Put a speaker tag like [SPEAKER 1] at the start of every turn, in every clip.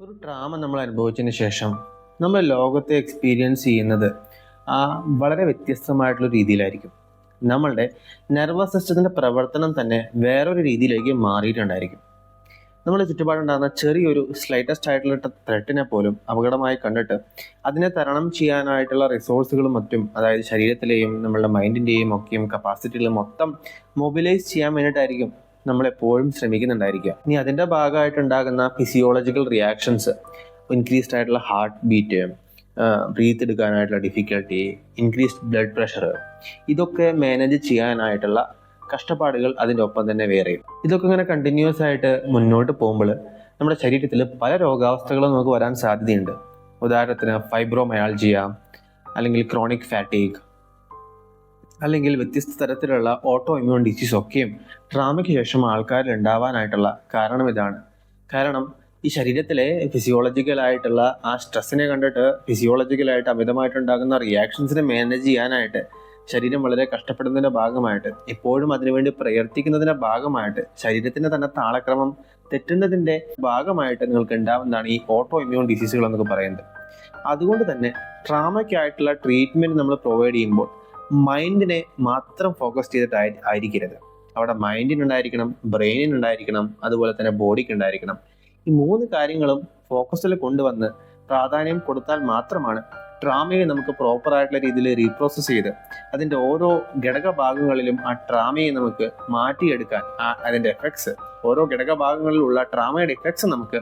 [SPEAKER 1] ഒരു ട്രാമ നമ്മൾ അനുഭവിച്ചതിന് ശേഷം നമ്മൾ ലോകത്തെ എക്സ്പീരിയൻസ് ചെയ്യുന്നത് വളരെ വ്യത്യസ്തമായിട്ടുള്ള രീതിയിലായിരിക്കും. നമ്മളുടെ നെർവസ് സിസ്റ്റത്തിൻ്റെ പ്രവർത്തനം തന്നെ വേറൊരു രീതിയിലേക്ക് മാറിയിട്ടുണ്ടായിരിക്കും. നമ്മുടെ ചുറ്റുപാടുണ്ടാകുന്ന ചെറിയൊരു സ്ലൈറ്റസ്റ്റ് ആയിട്ടുള്ള ത്രെട്ടിനെ പോലും അപകടമായി കണ്ടിട്ട് അതിനെ തരണം ചെയ്യാനായിട്ടുള്ള റിസോഴ്സുകളും മറ്റും, അതായത് ശരീരത്തിലെയും നമ്മളുടെ മൈൻഡിൻ്റെയും ഒക്കെയും കപ്പാസിറ്റികളും മൊത്തം മൊബിലൈസ് ചെയ്യാൻ വേണ്ടിയിട്ടായിരിക്കും നമ്മളെപ്പോഴും ശ്രമിക്കുന്നുണ്ടായിരിക്കുക. ഇനി അതിൻ്റെ ഭാഗമായിട്ടുണ്ടാകുന്ന ഫിസിയോളജിക്കൽ റിയാക്ഷൻസ്, ഇൻക്രീസ്ഡ് ആയിട്ടുള്ള ഹാർട്ട് ബീറ്റ്, ബ്രീത്ത് എടുക്കാനായിട്ടുള്ള ഡിഫിക്കൽട്ടി, ഇൻക്രീസ്ഡ് ബ്ലഡ് പ്രഷർ, ഇതൊക്കെ മാനേജ് ചെയ്യാനായിട്ടുള്ള കഷ്ടപ്പാടുകൾ അതിൻ്റെ ഒപ്പം തന്നെ വേറെയും. ഇതൊക്കെ ഇങ്ങനെ കണ്ടിന്യൂസ് ആയിട്ട് മുന്നോട്ട് പോകുമ്പോൾ നമ്മുടെ ശരീരത്തിൽ പല രോഗാവസ്ഥകളും നമുക്ക് വരാൻ സാധ്യതയുണ്ട്. ഉദാഹരണത്തിന് ഫൈബ്രോമയാൾജിയ, അല്ലെങ്കിൽ ക്രോണിക് ഫാറ്റീഗ്, അല്ലെങ്കിൽ വ്യത്യസ്ത തരത്തിലുള്ള ഓട്ടോ ഇമ്മ്യൂൺ ഡിസീസ് ഒക്കെയും ട്രാമയ്ക്ക് ശേഷം ആൾക്കാരിൽ ഉണ്ടാവാനായിട്ടുള്ള കാരണം ഇതാണ്. കാരണം ഈ ശരീരത്തിലെ ഫിസിയോളജിക്കലായിട്ടുള്ള ആ സ്ട്രെസ്സിനെ കണ്ടിട്ട് ഫിസിയോളജിക്കലായിട്ട് അമിതമായിട്ടുണ്ടാകുന്ന റിയാക്ഷൻസിനെ മാനേജ് ചെയ്യാനായിട്ട് ശരീരം വളരെ കഷ്ടപ്പെടുന്നതിൻ്റെ ഭാഗമായിട്ട്, എപ്പോഴും അതിനുവേണ്ടി പ്രവർത്തിക്കുന്നതിൻ്റെ ഭാഗമായിട്ട്, ശരീരത്തിൻ്റെ തന്നെ താളക്രമം തെറ്റുന്നതിൻ്റെ ഭാഗമായിട്ട് നിങ്ങൾക്ക് ഉണ്ടാവുന്നതാണ് ഈ ഓട്ടോ ഇമ്മ്യൂൺ ഡിസീസുകൾ എന്നൊക്കെ പറയുന്നത്. അതുകൊണ്ട് തന്നെ ട്രാമയ്ക്കായിട്ടുള്ള ട്രീറ്റ്മെൻറ്റ് നമ്മൾ പ്രൊവൈഡ് ചെയ്യുമ്പോൾ മൈൻഡിനെ മാത്രം ഫോക്കസ് ചെയ്തിട്ടായിരിക്കരുത്. അവിടെ മൈൻഡിനുണ്ടായിരിക്കണം, ബ്രെയിനിനുണ്ടായിരിക്കണം, അതുപോലെ തന്നെ ബോഡിക്ക് ഉണ്ടായിരിക്കണം. ഈ മൂന്ന് കാര്യങ്ങളും ഫോക്കസിൽ കൊണ്ടുവന്ന് പ്രാധാന്യം കൊടുത്താൽ മാത്രമാണ് ട്രാമയെ നമുക്ക് പ്രോപ്പറായിട്ടുള്ള രീതിയിൽ റീപ്രോസസ് ചെയ്ത് അതിൻ്റെ ഓരോ ഘടകഭാഗങ്ങളിലും ആ ട്രാമയെ നമുക്ക് മാറ്റിയെടുക്കാൻ, അതിൻ്റെ എഫക്ട്സ്, ഓരോ ഘടകഭാഗങ്ങളിലുള്ള ട്രാമയുടെ എഫക്ട്സ് നമുക്ക്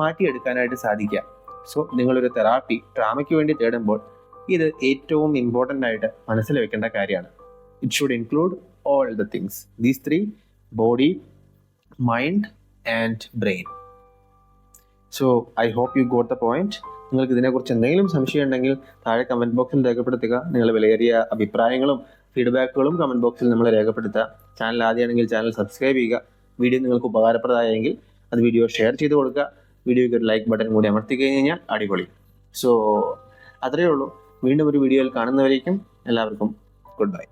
[SPEAKER 1] മാറ്റിയെടുക്കാനായിട്ട് സാധിക്കുക. സോ നിങ്ങളൊരു തെറാപ്പി ട്രാമയ്ക്ക് വേണ്ടി തേടുമ്പോൾ ഇത് ഏറ്റവും ഇമ്പോർട്ടൻ്റ് ആയിട്ട് മനസ്സിൽ വെക്കേണ്ട കാര്യമാണ്. It should include all the things, these three: body, mind and brain. So I hope you got the point. നിങ്ങൾക്ക് ഇതിനെക്കുറിച്ച് എന്തെങ്കിലും സംശയം ഉണ്ടെങ്കിൽ താഴെ കമൻറ്റ് ബോക്സിൽ രേഖപ്പെടുത്തുക. നിങ്ങൾ വിലയേറിയ അഭിപ്രായങ്ങളും ഫീഡ്ബാക്കുകളും കമൻറ്റ് ബോക്സിൽ നമ്മൾ രേഖപ്പെടുത്തുക. ചാനൽ ആദ്യമാണെങ്കിൽ ചാനൽ സബ്സ്ക്രൈബ് ചെയ്യുക. വീഡിയോ നിങ്ങൾക്ക് ഉപകാരപ്രദമായെങ്കിൽ അത് വീഡിയോ ഷെയർ ചെയ്ത് കൊടുക്കുക. വീഡിയോയ്ക്ക് ഒരു ലൈക്ക് ബട്ടൺ കൂടി അമർത്തി കഴിഞ്ഞാൽ അടിപൊളി. സോ അത്രയേ ഉള്ളൂ. വീണ്ടും ഒരു വീഡിയോയിൽ കാണുന്നവരേക്കും എല്ലാവർക്കും ഗുഡ് ബൈ.